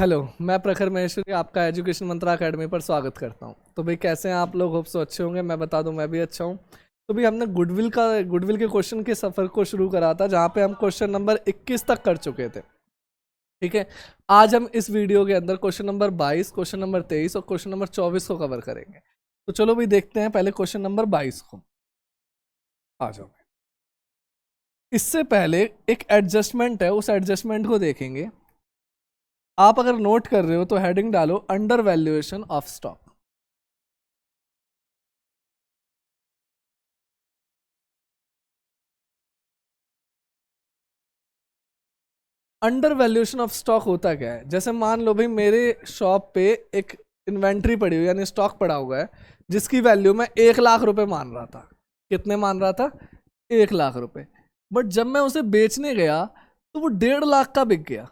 Hello, मैं प्रखर महेश्वरी आपका एजुकेशन मंत्रा अकेडमी पर स्वागत करता हूं। तो भाई कैसे हैं आप लोग? होप सो अच्छे होंगे। मैं बता दूं मैं भी अच्छा हूं। तो भाई हमने गुडविल के क्वेश्चन के सफ़र को शुरू करा था, जहां पे हम क्वेश्चन नंबर 21 तक कर चुके थे। ठीक है, आज हम इस वीडियो के अंदर क्वेश्चन नंबर 22, क्वेश्चन नंबर 23 और क्वेश्चन नंबर 24 को कवर करेंगे। तो चलो भाई देखते हैं पहले क्वेश्चन नंबर 22 को। आ जाओ। इससे पहले एक एडजस्टमेंट है, उस एडजस्टमेंट को देखेंगे। आप अगर नोट कर रहे हो तो हेडिंग डालो under valuation of stock. Under valuation of stock होता क्या है? जैसे मान लो भाई मेरे शॉप पे एक इन्वेंट्री पड़ी हुई यानी स्टॉक पड़ा हुआ है, जिसकी वैल्यू मैं 1 लाख रुपए मान रहा था। कितने मान रहा था? 1 लाख रुपए। बट जब मैं उसे बेचने गया तो वो 1.5 लाख का बिक गया।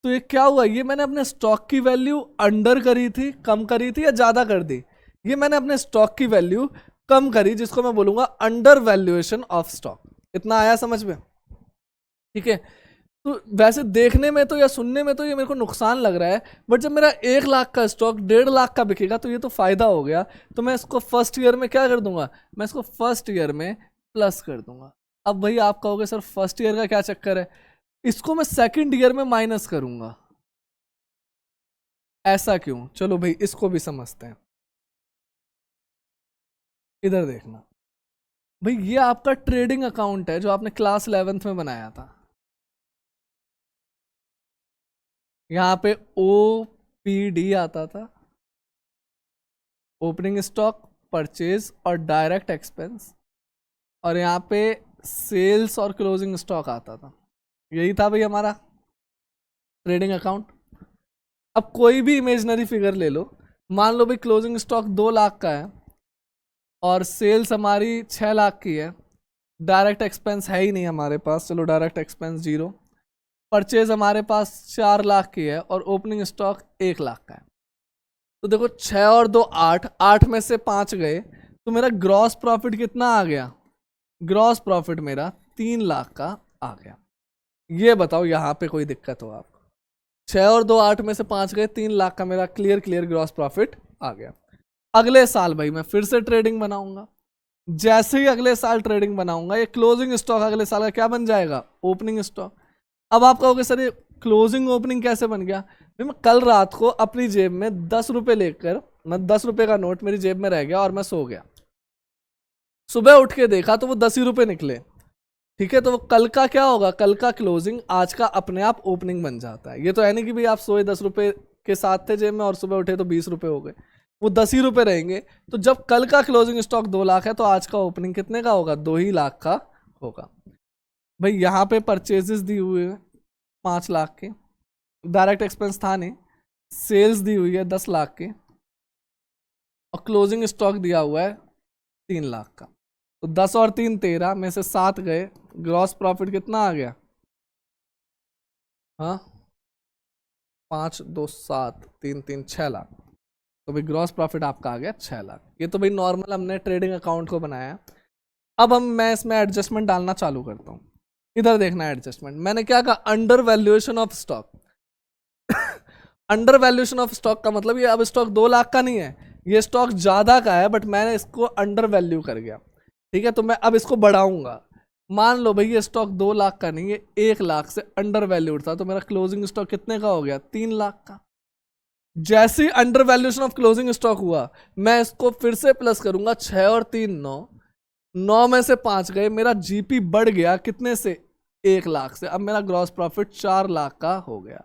तो ये क्या हुआ? ये मैंने अपने स्टॉक की वैल्यू अंडर करी थी, कम करी थी या ज्यादा कर दी? ये मैंने अपने स्टॉक की वैल्यू कम करी, जिसको मैं बोलूंगा अंडर वैल्यूएशन ऑफ स्टॉक। इतना आया समझ में? ठीक है। तो वैसे देखने में तो या सुनने में तो ये मेरे को नुकसान लग रहा है, बट जब मेरा 1 लाख का स्टॉक 1.5 लाख का बिकेगा तो ये तो फायदा हो गया। तो मैं इसको फर्स्ट ईयर में क्या कर दूंगा? मैं इसको फर्स्ट ईयर में प्लस कर दूंगा। अब भाई आप कहोगे सर फर्स्ट ईयर का क्या चक्कर है, इसको मैं सेकंड ईयर में माइनस करूंगा। ऐसा क्यों? चलो भाई इसको भी समझते हैं। इधर देखना भाई, ये आपका ट्रेडिंग अकाउंट है जो आपने क्लास 11th में बनाया था। यहाँ पे OPD आता था, ओपनिंग स्टॉक, परचेज और डायरेक्ट एक्सपेंस। और यहाँ पे सेल्स और क्लोजिंग स्टॉक आता था। यही था भाई हमारा ट्रेडिंग अकाउंट। अब कोई भी इमेजनरी फिगर ले लो। मान लो भाई क्लोजिंग स्टॉक 2 लाख का है और सेल्स हमारी 6 लाख की है। डायरेक्ट एक्सपेंस है ही नहीं हमारे पास, चलो डायरेक्ट एक्सपेंस 0। परचेज हमारे पास 4 लाख की है और ओपनिंग स्टॉक 1 लाख का है। तो देखो 6 और 2 8, 8 में से 5 गए तो मेरा ग्रॉस प्रॉफिट कितना आ गया? ग्रॉस प्रॉफिट मेरा 3 लाख का आ गया। ये बताओ यहाँ पे कोई दिक्कत हो आपको? 6 और 2 8 में से 5 गए, 3 लाख का मेरा क्लियर ग्रॉस प्रॉफिट आ गया। अगले साल भाई मैं फिर से ट्रेडिंग बनाऊंगा। जैसे ही अगले साल ट्रेडिंग बनाऊंगा, ये क्लोजिंग स्टॉक अगले साल का क्या बन जाएगा? Opening stock. अब आप कहोगे सर ये क्लोजिंग ओपनिंग कैसे बन गया? मैं कल रात को अपनी जेब में 10 रुपए लेकर, मैं 10 रुपए का नोट मेरी जेब में रह गया और मैं सो गया। सुबह उठ के देखा तो वो 10 ही रुपए निकले। ठीक है, तो वो कल का क्या होगा? कल का क्लोजिंग आज का अपने आप ओपनिंग बन जाता है। ये तो है नहीं कि भाई आप सोए 10 रुपए के साथ थे जेब में और सुबह उठे तो 20 रुपए हो गए। वो 10 ही रुपए रहेंगे। तो जब कल का क्लोजिंग स्टॉक 2 लाख है तो आज का ओपनिंग कितने का होगा? 2 ही लाख का होगा। भाई यहाँ पे परचेजेस दी हुई है 5 लाख के, डायरेक्ट एक्सपेंस था नहीं, सेल्स दी हुई है 10 लाख की और क्लोजिंग स्टॉक दिया हुआ है 3 लाख का। तो 10 और 3 13 में से 7 गए, ग्रॉस प्रॉफिट कितना आ गया? हाँ, 5 2 7 3 3 6 लाख। तो भाई ग्रॉस प्रॉफिट आपका आ गया 6 लाख। ये तो भाई नॉर्मल हमने ट्रेडिंग अकाउंट को बनाया। अब मैं इसमें एडजस्टमेंट डालना चालू करता हूँ। इधर देखना एडजस्टमेंट, मैंने क्या कहा? Under valuation of stock. Under valuation of stock का मतलब ये अब स्टॉक 2 लाख का नहीं है, ये स्टॉक ज्यादा का है, बट मैंने इसको अंडर वैल्यू कर गया। ठीक है, तो मैं अब इसको बढ़ाऊंगा। मान लो भाई ये स्टॉक 2 लाख का नहीं है, 1 लाख से अंडर वैल्यूड था, तो मेरा क्लोजिंग स्टॉक कितने का हो गया? 3 लाख का। जैसे ही under valuation of closing stock हुआ, मैं इसको फिर से प्लस करूंगा। 6 और 3 9, 9 में से 5 गए, मेरा जीपी बढ़ गया कितने से? 1 लाख से। अब मेरा ग्रॉस प्रॉफिट 4 लाख का हो गया।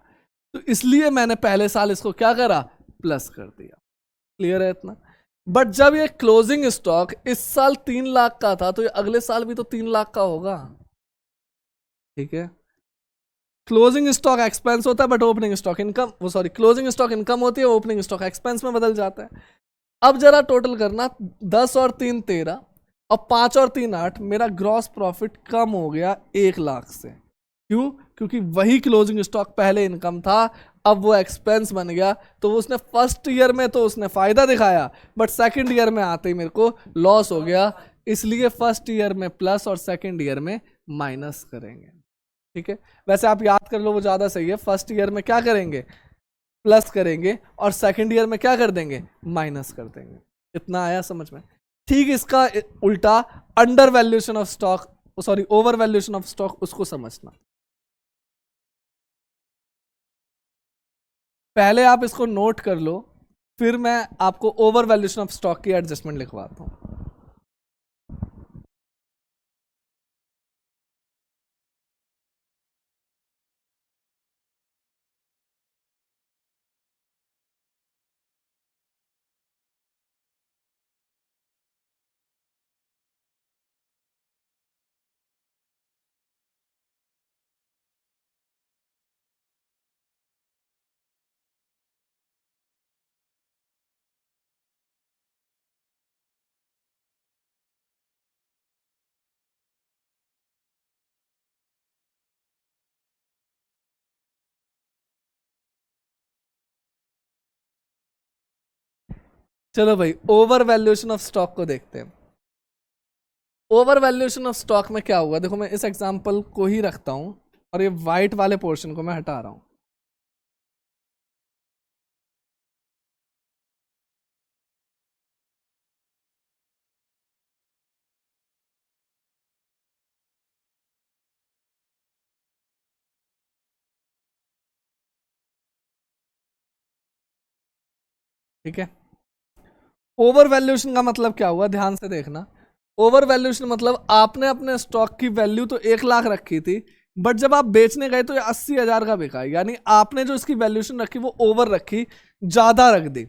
तो इसलिए मैंने पहले साल इसको क्या करा? प्लस कर दिया। क्लियर है इतना? बट जब ये क्लोजिंग स्टॉक इस साल 3 लाख का था तो ये अगले साल भी तो 3 लाख का होगा। ठीक है, क्लोजिंग स्टॉक एक्सपेंस होता है बट ओपनिंग स्टॉक इनकम, वो सॉरी क्लोजिंग स्टॉक इनकम होती है, ओपनिंग स्टॉक एक्सपेंस में बदल जाता है। अब जरा टोटल करना, 10 और 3 13 और 5 और 3 8, मेरा ग्रॉस प्रॉफिट कम हो गया 1 लाख से। क्यों? क्योंकि वही क्लोजिंग स्टॉक पहले इनकम था, अब वो एक्सपेंस बन गया। तो उसने फर्स्ट ईयर में तो उसने फायदा दिखाया, बट सेकंड ईयर में आते ही मेरे को लॉस हो गया। इसलिए फर्स्ट ईयर में प्लस और सेकंड ईयर में माइनस करेंगे। ठीक है, वैसे आप याद कर लो वो ज्यादा सही है। फर्स्ट ईयर में क्या करेंगे, प्लस करेंगे, और सेकंड ईयर में क्या कर देंगे, माइनस कर देंगे। इतना आया समझ में? ठीक इसका उल्टा under valuation of stock, sorry over valuation of stock, उसको समझना। पहले आप इसको नोट कर लो, फिर मैं आपको ओवर वैल्यूएशन ऑफ स्टॉक की एडजस्टमेंट लिखवाता हूं। चलो भाई, ओवर वैल्यूएशन ऑफ स्टॉक को देखते हैं। ओवर वैल्यूएशन ऑफ स्टॉक में क्या हुआ, देखो मैं इस एग्जांपल को ही रखता हूं, और ये वाइट वाले पोर्शन को मैं हटा रहा हूं। ठीक है, ओवर वैल्यूएशन का मतलब क्या हुआ, ध्यान से देखना। ओवर वैल्यूएशन मतलब आपने अपने स्टॉक की वैल्यू तो 1 लाख रखी थी, बट जब आप बेचने गए तो ये 80,000 का बिका, यानी आपने जो इसकी वैल्यूएशन रखी वो ओवर रखी, ज्यादा रख दी।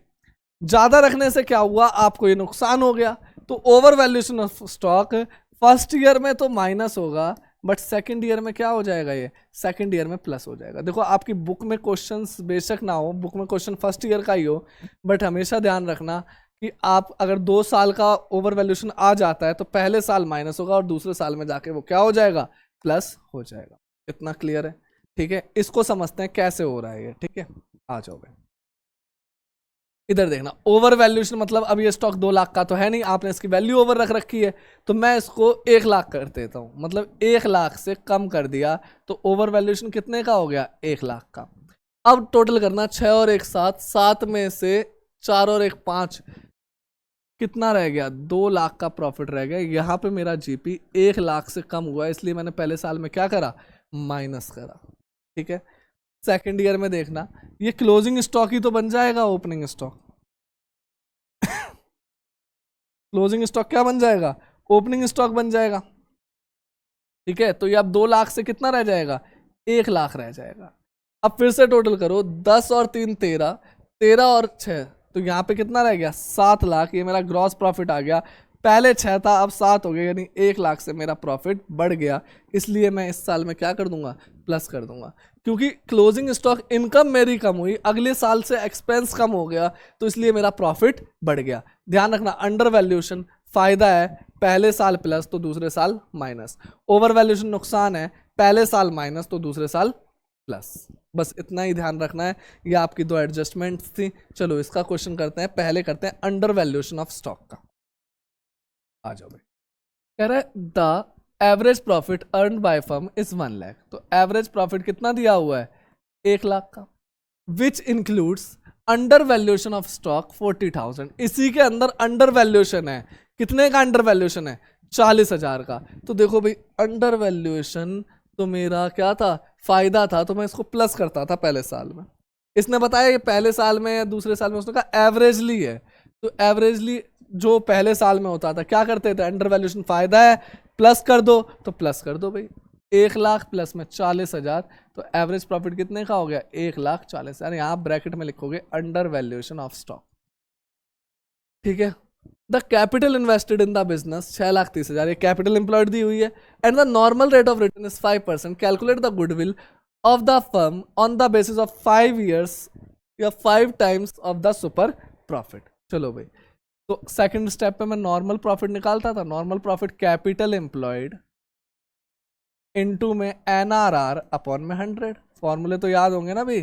ज्यादा रखने से क्या हुआ, आपको ये नुकसान हो गया। तो over valuation of stock first year में तो माइनस होगा, बट सेकंड ईयर में क्या हो जाएगा, ये सेकंड ईयर में प्लस हो जाएगा। देखो आपकी बुक में क्वेश्चंस बेशक ना हो, बुक में क्वेश्चन फर्स्ट ईयर का ही हो, बट हमेशा ध्यान रखना कि आप अगर 2 साल का ओवर वैल्यूएशन आ जाता है तो पहले साल माइनस होगा और दूसरे साल में जाके वो क्या हो जाएगा, प्लस हो जाएगा। इतना क्लियर है? ठीक है, इसको समझते हैं कैसे हो रहा है ये। ठीक है, आ जाओ भाई, इधर देखना। ओवर वैल्यूएशन मतलब अब ये स्टॉक 2 लाख का तो है नहीं, आपने इसकी वैल्यू ओवर रख रखी है, तो मैं इसको 1 लाख कर देता हूं, मतलब 1 लाख से कम कर दिया, तो ओवर वैल्यूएशन कितने का हो गया, 1 लाख का। अब टोटल करना, 6 और 1 7, 7 में से 4 और 1 5, कितना रह गया, 2 लाख का प्रॉफिट रह गया। यहाँ पे मेरा जीपी 1 लाख से कम हुआ, इसलिए मैंने पहले साल में क्या करा, माइनस करा। ठीक है, सेकेंड ईयर में देखना, ये क्लोजिंग स्टॉक ही तो बन जाएगा ओपनिंग स्टॉक। क्लोजिंग स्टॉक क्या बन जाएगा, ओपनिंग स्टॉक बन जाएगा। ठीक है, तो ये अब 2 लाख से कितना रह जाएगा, 1 लाख रह जाएगा। अब फिर से टोटल करो, 10 और 3 13, 13 और 6, तो यहाँ पे कितना रह गया, 7 लाख। ये मेरा ग्रॉस प्रॉफिट आ गया, पहले 6 था अब 7 हो गया, यानी 1 लाख से मेरा प्रॉफिट बढ़ गया। इसलिए मैं इस साल में क्या कर दूंगा, प्लस कर दूंगा, क्योंकि क्लोजिंग स्टॉक इनकम मेरी कम हुई, अगले साल से एक्सपेंस कम हो गया, तो इसलिए मेरा प्रॉफिट बढ़ गया। ध्यान रखना, अंडर वैल्यूएशन फायदा है, पहले साल प्लस तो दूसरे साल माइनस। ओवर वैल्यूएशन नुकसान है, पहले साल माइनस तो दूसरे साल प्लस। बस इतना ही ध्यान रखना है। ये आपकी 2 एडजस्टमेंट्स थी। चलो इसका क्वेश्चन करते हैं, पहले करते हैं अंडर वैल्यूएशन ऑफ स्टॉक का। आ जाओ भाई, कह रहा है the average profit earn by firm is 1 lakh. तो एवरेज प्रॉफिट कितना दिया हुआ है, 1 लाख का, which includes under valuation of stock 40,000। इसी के अंदर अंडर वैल्यूएशन है, कितने का अंडर वैल्यूएशन है, 40,000 का। तो देखो भाई, अंडर वैल्यूएशन तो मेरा क्या था, फायदा था, तो मैं इसको प्लस करता था पहले साल में। इसने बताया ये पहले साल में या दूसरे साल में, उसने कहा एवरेजली है, तो एवरेजली जो पहले साल में होता था क्या करते थे, अंडर वैल्यूएशन फायदा है, प्लस कर दो, तो प्लस कर दो भाई। 1 लाख प्लस में 40,000, तो एवरेज प्रॉफिट कितने का हो गया, 1,40,000। यहाँ ब्रैकेट में लिखोगे अंडर वैल्यूएशन ऑफ स्टॉक। ठीक है, the capital invested in the business 6,30,000, ये कैपिटल एम्प्लॉयड दी हुई है। And the normal rate of return is 5%। Calculate the goodwill of the firm on the basis of 5 years या 5 times of the super profit. चलो भाई, तो second step पे मैं normal profit निकालता था। Normal profit capital employed into में NRR upon में 100। फॉर्मूले तो याद होंगे ना भाई।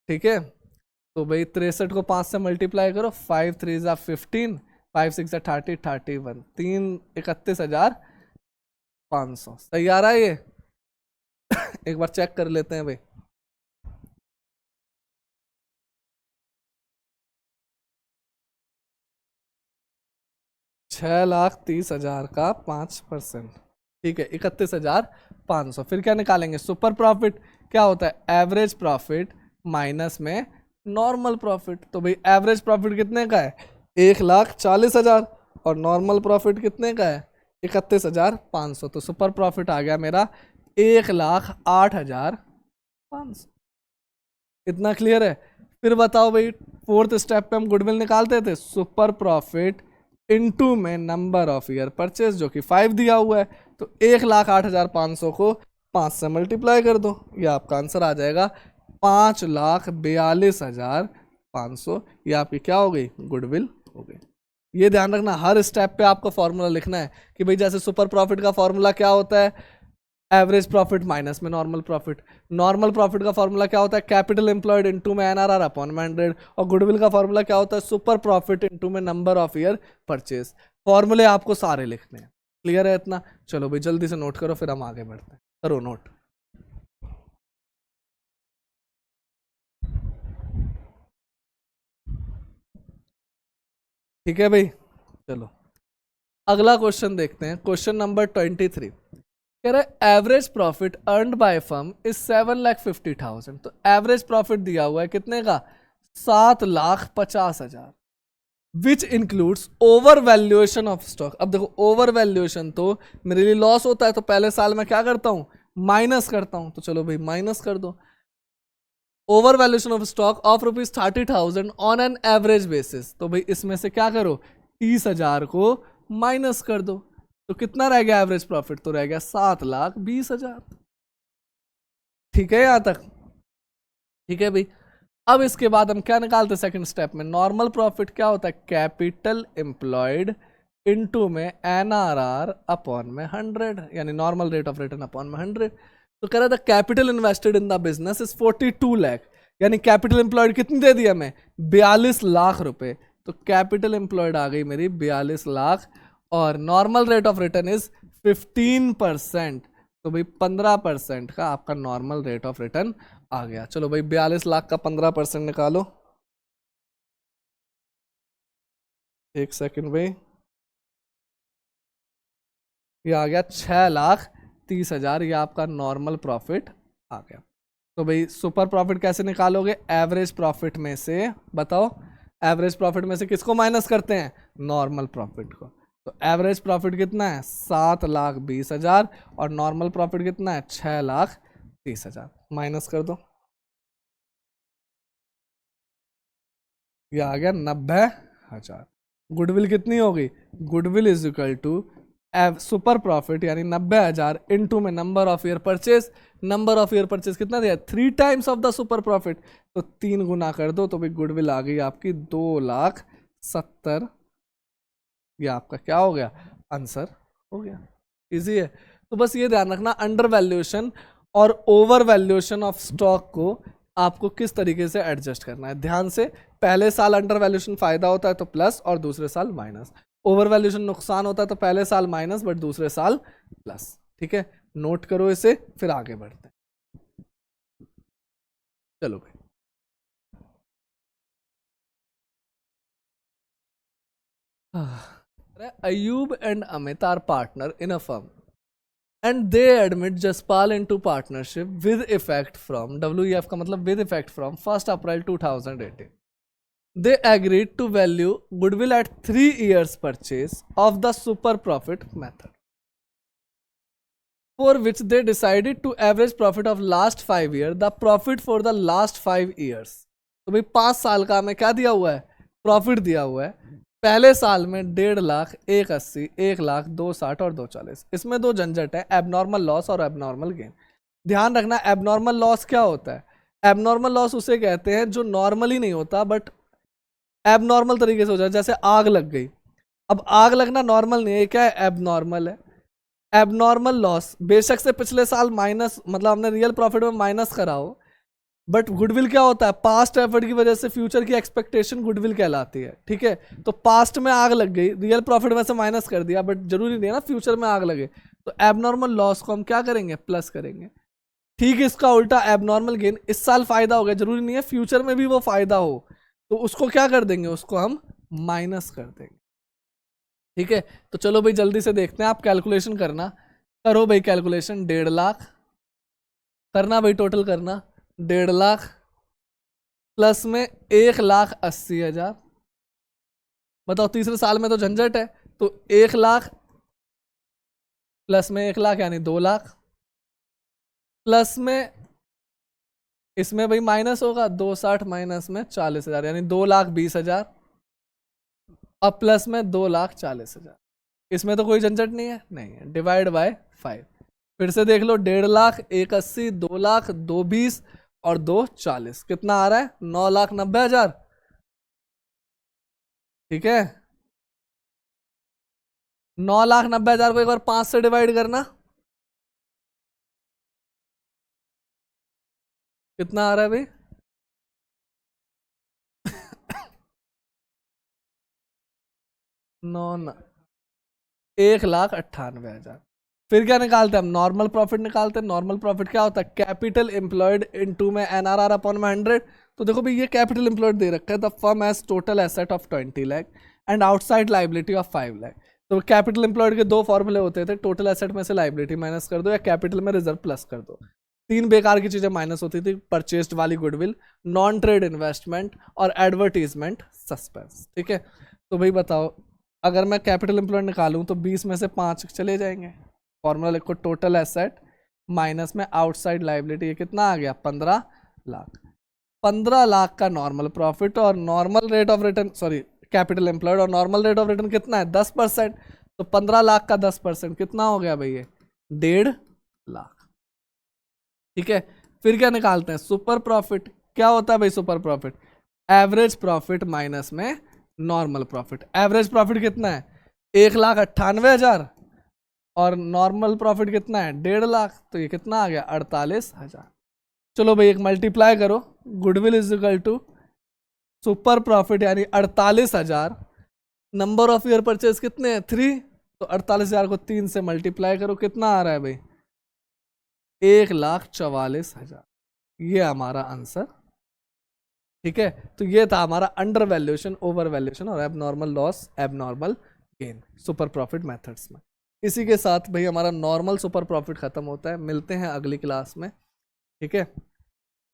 ठीक है, तो भाई 63 को 5 से मल्टीप्लाई करो, 5 3 जा 15, 5 6 जा 30, 31, 3 31,500। सही आ रहा है ये? एक बार चेक कर लेते हैं भाई। 6,30,000 का 5%, ठीक है 31,500। फिर क्या निकालेंगे, सुपर प्रॉफिट क्या होता है, एवरेज प्रॉफिट माइनस में नॉर्मल प्रॉफिट। तो भाई एवरेज प्रॉफिट कितने का है, 1,40,000, और नॉर्मल प्रॉफिट कितने का है, 31,500। तो सुपर प्रॉफिट आ गया मेरा 1,08,500। इतना क्लियर है। फिर बताओ भाई, फोर्थ स्टेप पे हम गुडविल निकालते थे, सुपर प्रॉफिट इनटू में नंबर ऑफ ईयर परचेज जो कि 5 दिया हुआ है। तो 1,08,500 को 5 से मल्टीप्लाई कर दो, ये आपका आंसर आ जाएगा 5,42,500। ये आपकी क्या हो गई, गुडविल हो गई। ये ध्यान रखना, हर स्टेप पे आपको फॉर्मूला लिखना है कि भाई जैसे सुपर प्रॉफिट का फॉर्मूला क्या होता है, एवरेज प्रॉफिट माइनस में नॉर्मल प्रॉफिट। नॉर्मल प्रॉफिट का फॉर्मूला क्या होता है, कैपिटल एम्प्लॉयड इनटू में एनआरआर अपॉन में 100। और गुडविल का फॉर्मूला क्या होता है, सुपर प्रॉफिट इनटू में नंबर ऑफ ईयर परचेज। फॉर्मूले आपको सारे लिखने हैं। क्लियर है इतना? चलो भाई जल्दी से नोट करो, फिर हम आगे बढ़ते हैं। करो नोट। ठीक है भाई, चलो अगला क्वेश्चन देखते हैं। क्वेश्चन नंबर 23 कह रहा है average profit earned by firm is 7,50,000। तो एवरेज प्रॉफिट दिया हुआ है कितने का, 7,50,000, which includes over valuation of stock. अब देखो ओवर वैल्यूएशन तो मेरे लिए लॉस होता है, तो पहले साल में क्या करता हूं, माइनस करता हूं। तो चलो भाई माइनस कर दो। Over valuation of stock of ₹30,000 on an average basis. तो भाई इसमें से क्या करो, 30,000 को माइनस कर दो। तो कितना रह गया एवरेज प्रॉफिट, तो रह गया 7,20,000। ठीक है यहां तक? ठीक है भाई। अब इसके बाद हम क्या निकालते, सेकंड स्टेप में नॉर्मल प्रॉफिट क्या होता है, कैपिटल एम्प्लॉयड इनटू में एनआरआर अपॉन में 100, यानी normal rate of return upon में 100। तो कह रहा था capital invested in the business is 42 lakh, यानी कैपिटल एम्प्लॉयड कितनी दे दी हमें, 42 लाख रुपए। तो कैपिटल एम्प्लॉयड आ गई मेरी 42 लाख, और normal rate of return is 15%। तो भाई 15% का आपका नॉर्मल रेट ऑफ रिटर्न आ गया। चलो भाई 42 लाख का 15% निकालो। एक सेकंड भाई, ये आ गया 6,30,000। ये आपका नॉर्मल प्रॉफिट आ गया। तो भाई सुपर प्रॉफिट कैसे निकालोगे, एवरेज प्रॉफिट में से बताओ, एवरेज प्रॉफिट में से किसको माइनस करते हैं, नॉर्मल प्रॉफिट को। तो एवरेज प्रॉफिट कितना है, 7,20,000, और नॉर्मल प्रॉफिट कितना है, 6,30,000। माइनस कर दो, ये आ गया 90,000। गुडविल कितनी होगी, goodwill is equal to super profit यानी 90,000 इनटू में number of year purchase. Number of year purchase कितना दिया, 3 times of the super profit. तो 3 गुना कर दो, तो भाई गुडविल आ गई आपकी 2,70,000। ये आपका क्या हो गया, आंसर हो गया। इजी है। तो बस ये ध्यान रखना, अंडर वैल्यूएशन और ओवर वैल्यूएशन ऑफ स्टॉक को आपको किस तरीके से एडजस्ट करना है। ध्यान से, पहले साल अंडर वैल्यूएशन फायदा होता है तो प्लस, और दूसरे साल माइनस। ओवर वैल्यूएशन नुकसान होता है तो पहले साल माइनस बट दूसरे साल प्लस। ठीक है, नोट करो इसे, फिर आगे बढ़ते हैं। चलो भाई, Ayub and Amit are partner in a firm and they admit Jaspal into partnership with effect from WEF का मतलब with effect from 1st April 2018. They agreed to value goodwill at 3 years purchase of the super profit method, for which they decided to average profit of last 5 years, the profit for the last 5 years. तो भाई 5 साल का हमें क्या दिया हुआ है, profit दिया हुआ है। पहले साल में 1.5 लाख, 1,80, 1 लाख, 2,60 और 2,40। इसमें 2 झंझट है, एबनॉर्मल लॉस और एबनॉर्मल गेन। ध्यान रखना, एबनॉर्मल लॉस क्या होता है, एबनॉर्मल लॉस उसे कहते हैं जो नॉर्मली नहीं होता बट एबनॉर्मल तरीके से हो जाए, जैसे आग लग गई। अब आग लगना नॉर्मल नहीं है, क्या है, एबनॉर्मल है। एबनॉर्मल लॉस बेशक से पिछले साल माइनस, मतलब हमने रियल प्रॉफिट में माइनस करा हो, बट गुडविल क्या होता है, पास्ट एफर्ट की वजह से फ्यूचर की एक्सपेक्टेशन गुडविल कहलाती है। ठीक है, तो पास्ट में आग लग गई, रियल प्रॉफिट में से माइनस कर दिया, बट जरूरी नहीं है ना फ्यूचर में आग लगे। तो एबनॉर्मल लॉस को हम क्या करेंगे, प्लस करेंगे। ठीक इसका उल्टा एबनॉर्मल गेन, इस साल फायदा हो गया, जरूरी नहीं है फ्यूचर में भी वो फायदा हो, तो उसको क्या कर देंगे, उसको हम माइनस कर देंगे। ठीक है, तो चलो भाई जल्दी से देखते हैं, आप कैलकुलेशन करना, करो भाई कैलकुलेशन। 1.5 लाख करना भाई, टोटल करना 1.5 लाख प्लस में 1,80,000। बताओ तीसरे साल में तो झंझट है, तो 1 लाख प्लस में 1 लाख यानी 2 लाख, प्लस में इसमें भाई माइनस होगा, 260 माइनस में 40,000 यानी 2,20,000, अब प्लस में 2,40,000। इसमें तो कोई झंझट नहीं है, नहीं है, डिवाइड बाय 5। फिर से देख लो, 1.5 लाख, 1,80, 2 लाख, 2,20 और 2,40 कितना आ रहा है, 9,90,000। ठीक है, 9,90,000 को एक बार 5 से डिवाइड करना, कितना आ रहा है भाई 1,98,000। फिर क्या निकालते हैं हम, नॉर्मल प्रॉफिट निकालते हैं। नॉर्मल प्रॉफिट क्या होता है, कैपिटल एम्प्लॉयड इनटू में NRR अपॉन में 100। तो देखो भाई ये कैपिटल एम्प्लॉयड दे रखा है, the firm has total asset of 20 lakh and outside liability of 5 lakh. तो कैपिटल एम्प्लॉयड के दो फॉर्मूले होते थे, टोटल एसेट में से लाइबिलिटी माइनस कर दो या कैपिटल में रिजर्व प्लस कर दो। 3 बेकार की चीजें माइनस होती थी, परचेस्ड वाली गुडविल, नॉन ट्रेड इन्वेस्टमेंट और एडवर्टीजमेंट सस्पेंस। ठीक है, तो भाई बताओ, अगर मैं कैपिटल एम्प्लॉयड निकालूं तो 20 में से 5 चले जाएंगे, फॉर्मूला लिखो, टोटल एसेट माइनस में आउटसाइड लाइबिलिटी, ये कितना आ गया 15 लाख। 15 लाख का नॉर्मल प्रॉफिट और normal rate of return, sorry capital employed और नॉर्मल रेट ऑफ रिटर्न कितना है 10%। तो 15 लाख का 10% कितना हो गया भाई, ये 1.5 लाख। ठीक है, फिर क्या निकालते हैं, सुपर प्रॉफिट। क्या होता है भाई super profit, average profit minus में नॉर्मल प्रॉफिट। एवरेज प्रॉफिट कितना है 1,98,000 और नॉर्मल प्रॉफिट कितना है 1.5 लाख, तो ये कितना आ गया 48,000। चलो भाई एक मल्टीप्लाई करो, goodwill is equal to super profit यानी 48,000, नंबर ऑफ ईयर परचेज कितने हैं 3, तो 48,000 को 3 से मल्टीप्लाई करो, कितना आ रहा है भाई 1,44,000। ये हमारा आंसर। ठीक है, तो ये था हमारा अंडर वैल्यूएशन, ओवर वैल्यूएशन और abnormal loss, abnormal gain super profit methods में। इसी के साथ भाई हमारा नॉर्मल सुपर प्रॉफिट खत्म होता है। मिलते हैं अगली क्लास में। ठीक है।